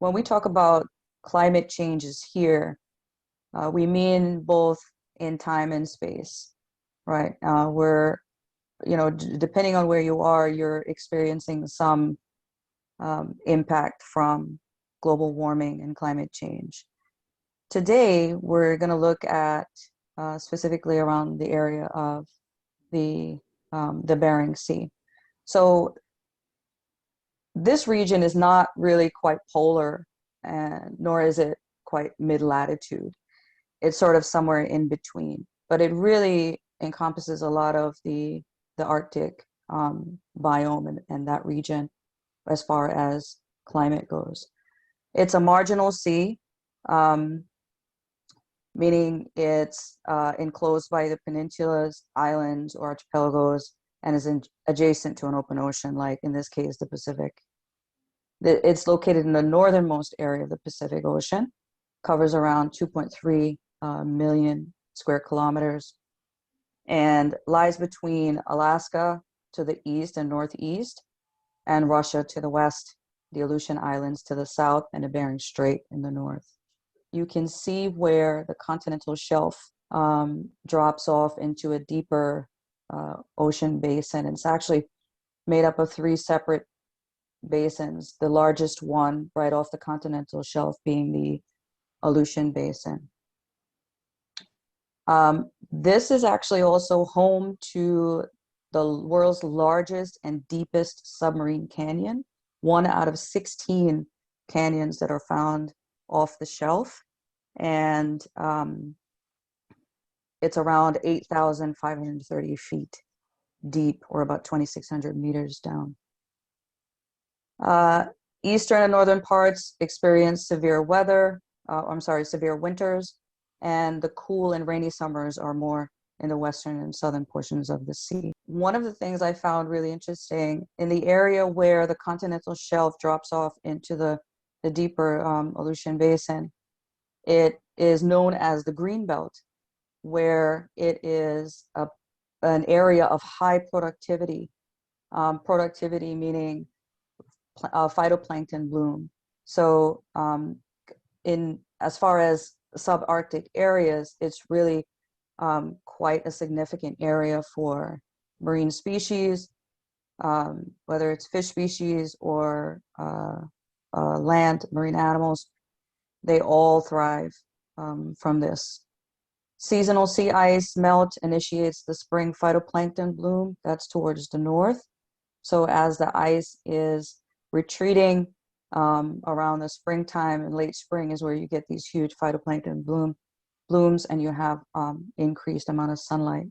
when we talk about climate changes here, we mean both in time and space, right? Where, depending on where you are, you're experiencing some impact from global warming and climate change. Today, we're going to look at specifically around the area of the Bering Sea. So this region is not really quite polar, and nor is it quite mid-latitude. It's sort of somewhere in between, but it really encompasses a lot of the Arctic biome and that region as far as climate goes. It's a marginal sea, meaning it's enclosed by the peninsulas, islands, or archipelagos, and is adjacent to an open ocean, like in this case, the Pacific. It's located in the northernmost area of the Pacific Ocean, covers around 2.3 million square kilometers, and lies between Alaska to the east and northeast, and Russia to the west, the Aleutian Islands to the south, and the Bering Strait in the north. You can see where the continental shelf drops off into a deeper ocean basin. It's actually made up of 3 separate basins, the largest one right off the continental shelf being the Aleutian Basin. This is actually also home to the world's largest and deepest submarine canyon, 1 out of 16 canyons that are found off the shelf, and it's around 8,530 feet deep, or about 2,600 meters down. Eastern and northern parts experience severe winters, and the cool and rainy summers are more in the western and southern portions of the sea. One of the things I found really interesting, in the area where the continental shelf drops off into the deeper Aleutian Basin, it is known as the Green Belt, where it is an area of high productivity. Productivity meaning phytoplankton bloom. So as far as subarctic areas, it's really quite a significant area for marine species, whether it's fish species or land marine animals. They all thrive from this. Seasonal sea ice melt initiates the spring phytoplankton bloom. That's towards the north. So as the ice is retreating around the springtime, and late spring is where you get these huge phytoplankton blooms, and you have increased amount of sunlight.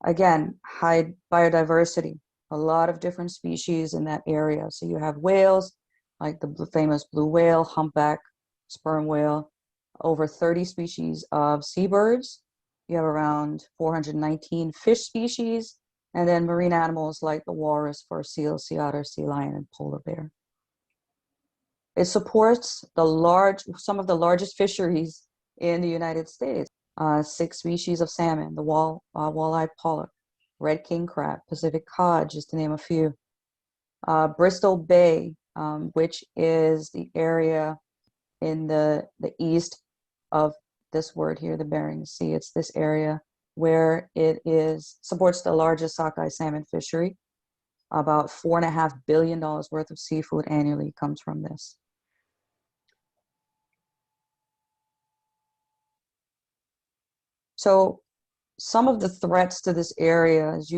Again, high biodiversity, a lot of different species in that area. So you have whales, like the famous blue whale, humpback, sperm whale, over 30 species of seabirds. You have around 419 fish species, and then marine animals like the walrus, forest seal, sea otter, sea lion, and polar bear. It supports some of the largest fisheries in the United States. 6 species of salmon, the walleye pollock, red king crab, Pacific cod, just to name a few. Bristol Bay, which is the area in the east of this word here, the Bering Sea. It's this area where it supports the largest sockeye salmon fishery. About $4.5 billion worth of seafood annually comes from this. So some of the threats to this area, as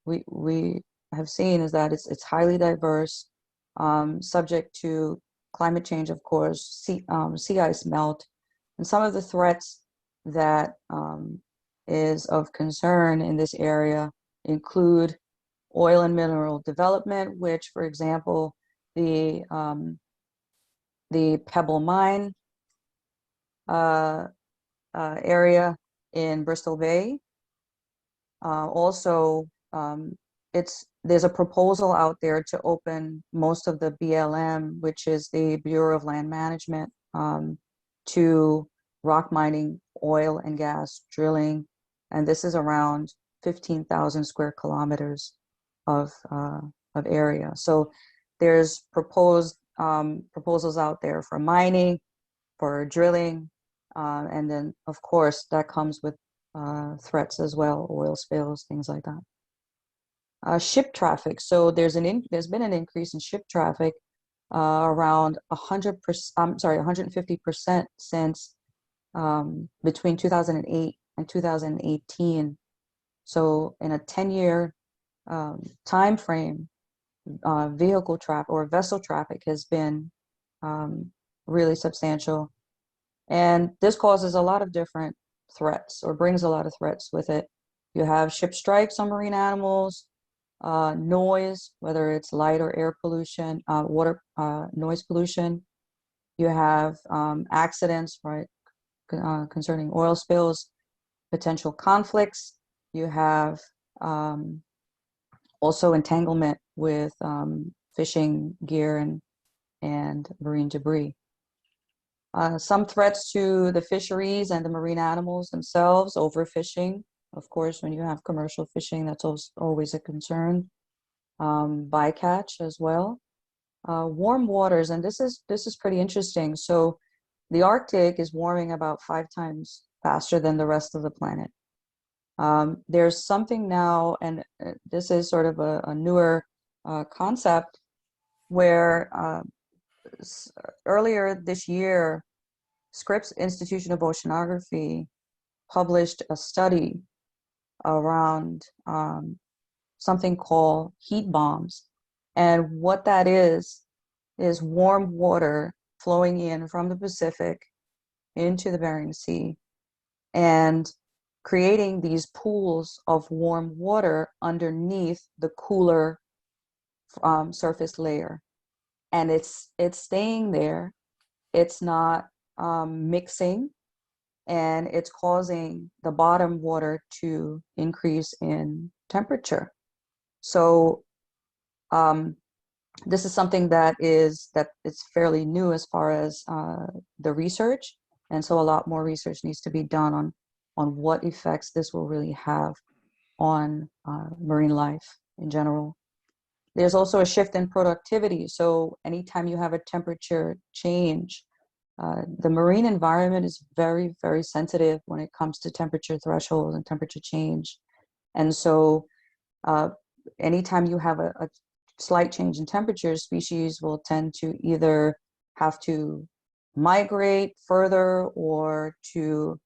we have seen, is that it's highly diverse, subject to climate change, of course, sea ice melt. And some of the threats that is of concern in this area include oil and mineral development, which, for example, the Pebble Mine area in Bristol Bay. Also, there's a proposal out there to open most of the BLM, which is the Bureau of Land Management, to rock mining, oil and gas drilling, and this is around 15,000 square kilometers of area. So there's proposed proposals out there for mining, for drilling, and then of course that comes with threats as well, oil spills, things like that. Ship traffic. So there's been an increase in ship traffic around 100%. I'm sorry, 150% since between 2008 and 2018. So in a 10-year time frame, vehicle traffic or vessel traffic has been really substantial. And this causes a lot of different threats, or brings a lot of threats with it. You have ship strikes on marine animals, noise, whether it's light or air pollution, water noise pollution. You have accidents, right, concerning oil spills, potential conflicts. You have also entanglement with fishing gear and marine debris. Some threats to the fisheries and the marine animals themselves, overfishing. Of course, when you have commercial fishing, that's always a concern. Bycatch as well. Warm waters, and this is pretty interesting. So the Arctic is warming about 5 times faster than the rest of the planet. There's something now, and this is sort of a newer concept, where earlier this year, Scripps Institution of Oceanography published a study around something called heat bombs. And what that is warm water flowing in from the Pacific into the Bering Sea and creating these pools of warm water underneath the cooler surface layer. And it's staying there. It's not mixing, and it's causing the bottom water to increase in temperature. So this is something that is fairly new as far as the research, and so a lot more research needs to be done on what effects this will really have on marine life in general. There's also a shift in productivity. So anytime you have a temperature change, the marine environment is very, very sensitive when it comes to temperature thresholds and temperature change. And so anytime you have a slight change in temperature, species will tend to either have to migrate further, or to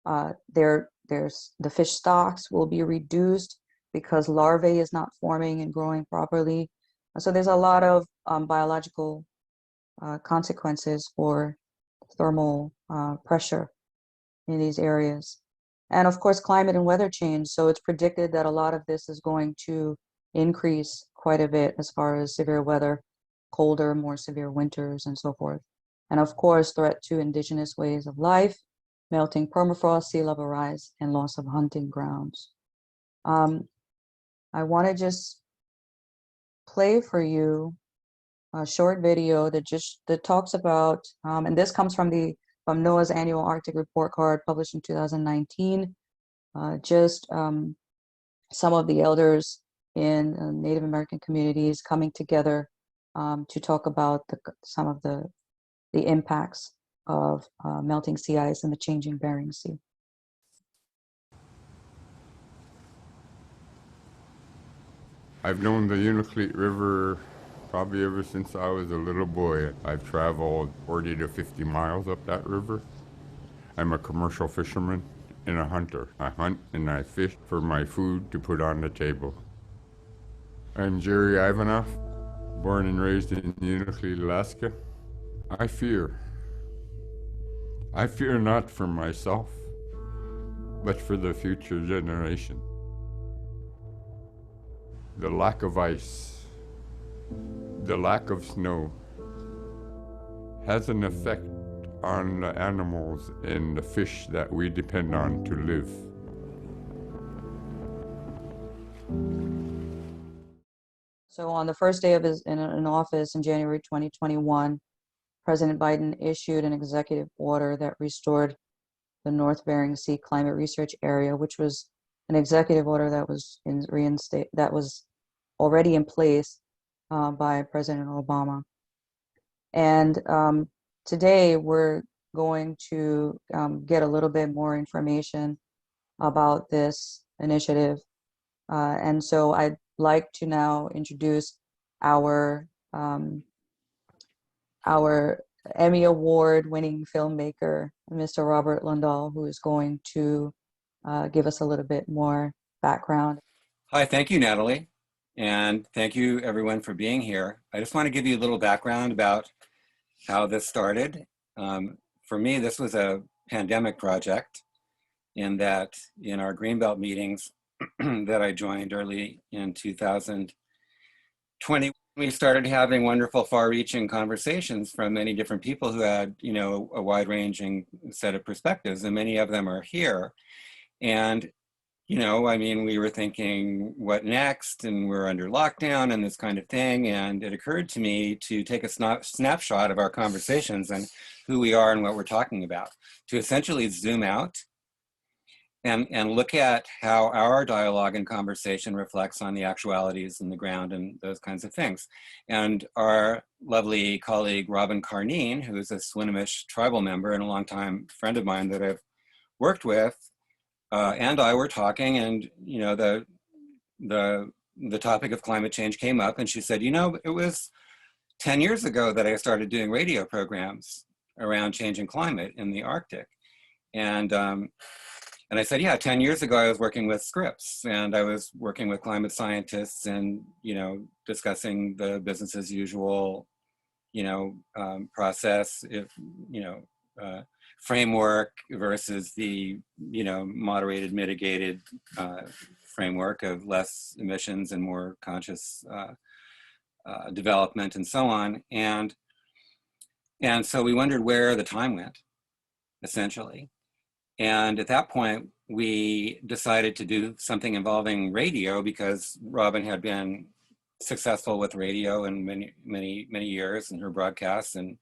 the fish stocks will be reduced because larvae is not forming and growing properly. So there's a lot of biological consequences for thermal pressure in these areas. And of course, climate and weather change. So it's predicted that a lot of this is going to increase quite a bit as far as severe weather, colder, more severe winters, and so forth. And of course, threat to indigenous ways of life, melting permafrost, sea level rise, and loss of hunting grounds. I want to just play for you a short video that talks about, and this comes from NOAA's annual Arctic report card published in 2019. Some of the elders in Native American communities coming together to talk about some of the impacts of melting sea ice and the changing Bering Sea. I've known the Unalakleet River probably ever since I was a little boy. I've traveled 40 to 50 miles up that river. I'm a commercial fisherman and a hunter. I hunt and I fish for my food to put on the table. I'm Jerry Ivanoff, born and raised in Unalakleet, Alaska. I fear. I fear not for myself, but for the future generation. The lack of ice, the lack of snow has an effect on the animals and the fish that we depend on to live. So on the first day of his in office in January 2021, President Biden issued an executive order that restored the North Bering Sea Climate Research Area, which was an executive order that was already in place by President Obama. And today we're going to get a little bit more information about this initiative. And so I'd like to now introduce our our Emmy Award winning filmmaker, Mr. Robert Lundahl, who is going to give us a little bit more background. Hi, thank you, Natalie. And thank you everyone for being here. I just want to give you a little background about how this started. For me, this was a pandemic project in that in our Greenbelt meetings that I joined early in 2020, we started having wonderful far-reaching conversations from many different people who had, you know, a wide-ranging set of perspectives, and many of them are here. And you know, I mean, we were thinking, what next? And we're under lockdown and this kind of thing. And it occurred to me to take a snapshot of our conversations and who we are and what we're talking about, to essentially zoom out and look at how our dialogue and conversation reflects on the actualities in the ground and those kinds of things. And our lovely colleague, Robin Carneen, who is a Swinomish tribal member and a longtime friend of mine that I've worked with, and I were talking, and you know, the topic of climate change came up, and she said, you know, it was 10 years ago that I started doing radio programs around changing climate in the Arctic, and I said, yeah, 10 years ago I was working with Scripps, and I was working with climate scientists, and you know, discussing the business as usual, you know, process, if you know. Framework versus the, you know, moderated, mitigated framework of less emissions and more conscious development and so on. And so we wondered where the time went, essentially. And at that point, we decided to do something involving radio because Robin had been successful with radio in many years in her broadcasts, and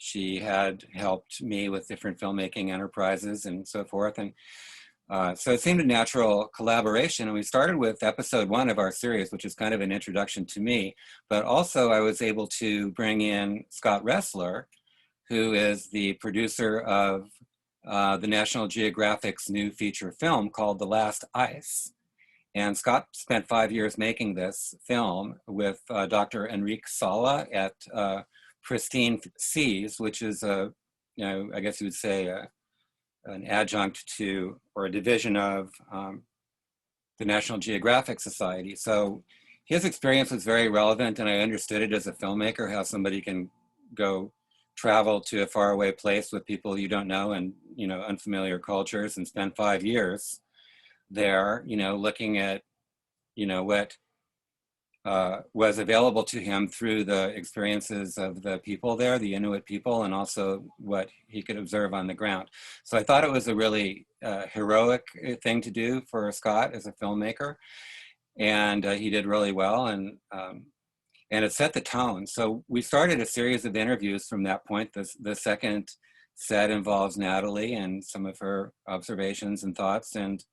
she had helped me with different filmmaking enterprises and so forth. And so it seemed a natural collaboration. And we started with episode 1 of our series, which is kind of an introduction to me. But also I was able to bring in Scott Ressler, who is the producer of the National Geographic's new feature film called The Last Ice. And Scott spent 5 years making this film with Dr. Enrique Sala at Pristine Seas, which is a, you know, I guess you would say an adjunct to, or a division of the National Geographic Society. So his experience was very relevant, and I understood it as a filmmaker, how somebody can go travel to a faraway place with people you don't know and, you know, unfamiliar cultures, and spend 5 years there, you know, looking at, you know, what was available to him through the experiences of the people there, the Inuit people, and also what he could observe on the ground. So I thought it was a really heroic thing to do for Scott as a filmmaker, and he did really well, and it set the tone. So we started a series of interviews from that point. The second set involves Natalie and some of her observations and thoughts, and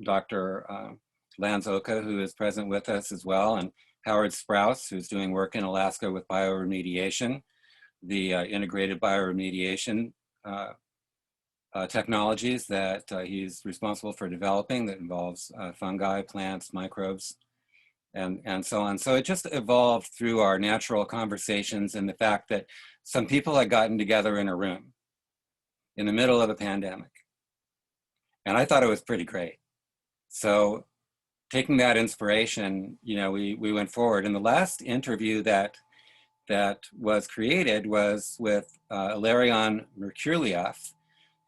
Dr. Lanzoka, who is present with us as well, and Howard Sprouse, who's doing work in Alaska with bioremediation, the integrated bioremediation technologies that he's responsible for developing that involves fungi, plants, microbes, and so on. So it just evolved through our natural conversations and the fact that some people had gotten together in a room in the middle of a pandemic. And I thought it was pretty great. So taking that inspiration, you know, we went forward. And the last interview that was created was with Ilarion Merculieff,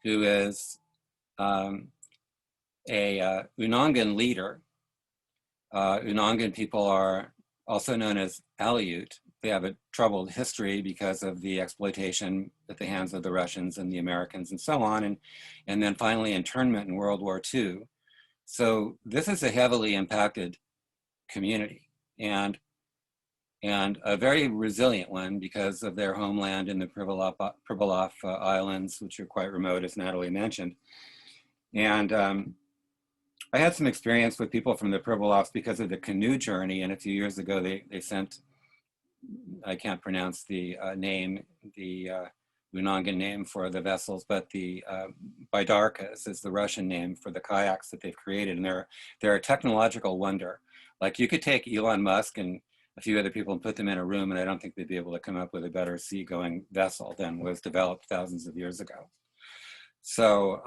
who is a Unangan leader. Unangan people are also known as Aleut. They have a troubled history because of the exploitation at the hands of the Russians and the Americans and so on, and then finally internment in World War II. So this is a heavily impacted community, and a very resilient one because of their homeland in the Pribilof Islands, which are quite remote, as Natalie mentioned. And I had some experience with people from the Pribilofs because of the canoe journey, and a few years ago they sent I can't pronounce the name, the Lunangan name for the vessels, but the Baidarkas is the Russian name for the kayaks that they've created. And they're a technological wonder. Like you could take Elon Musk and a few other people and put them in a room, and I don't think they'd be able to come up with a better seagoing vessel than was developed thousands of years ago. So,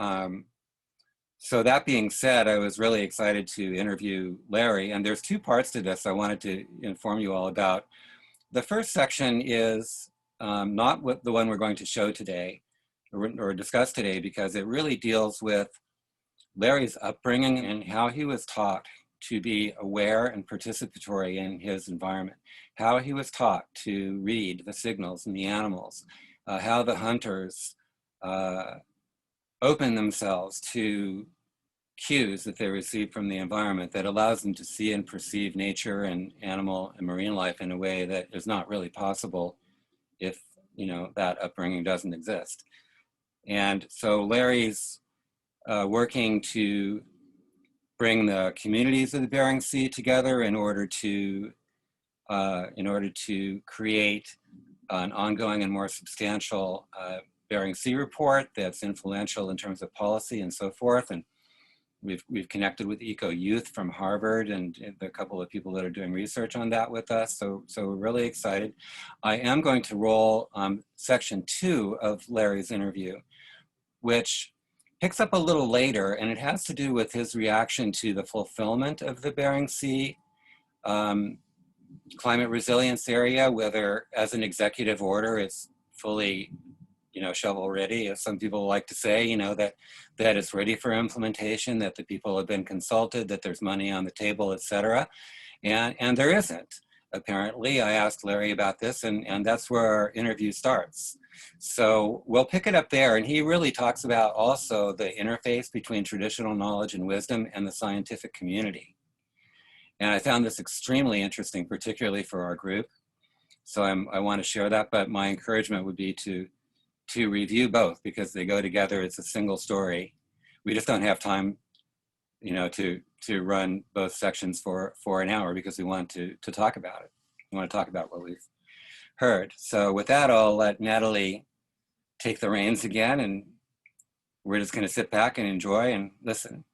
so that being said, I was really excited to interview Larry, and there's two parts to this I wanted to inform you all about. The first section is not what the one we're going to show today or discuss today, because it really deals with Larry's upbringing and how he was taught to be aware and participatory in his environment, how he was taught to read the signals in the animals, how the hunters open themselves to cues that they receive from the environment that allows them to see and perceive nature and animal and marine life in a way that is not really possible if, you know, that upbringing doesn't exist. And so Larry's working to bring the communities of the Bering Sea together in order to create an ongoing and more substantial Bering Sea report that's influential in terms of policy and so forth. And we've connected with Eco Youth from Harvard and a couple of people that are doing research on that with us. So we're really excited. I am going to roll section 2 of Larry's interview, which picks up a little later, and it has to do with his reaction to the fulfillment of the Bering Sea climate resilience area, whether as an executive order it's fully, you know, shovel ready, as some people like to say, you know, that it's ready for implementation, that the people have been consulted, that there's money on the table, etc. And there isn't. Apparently, I asked Larry about this, and that's where our interview starts. So we'll pick it up there, and he really talks about also the interface between traditional knowledge and wisdom and the scientific community. And I found this extremely interesting, particularly for our group. So I want to share that, but my encouragement would be to review both because they go together. It's a single story. We just don't have time, you know, to run both sections for an hour because we want to talk about it. We want to talk about what we've heard. So with that, I'll let Natalie take the reins again, and we're just going to sit back and enjoy and listen.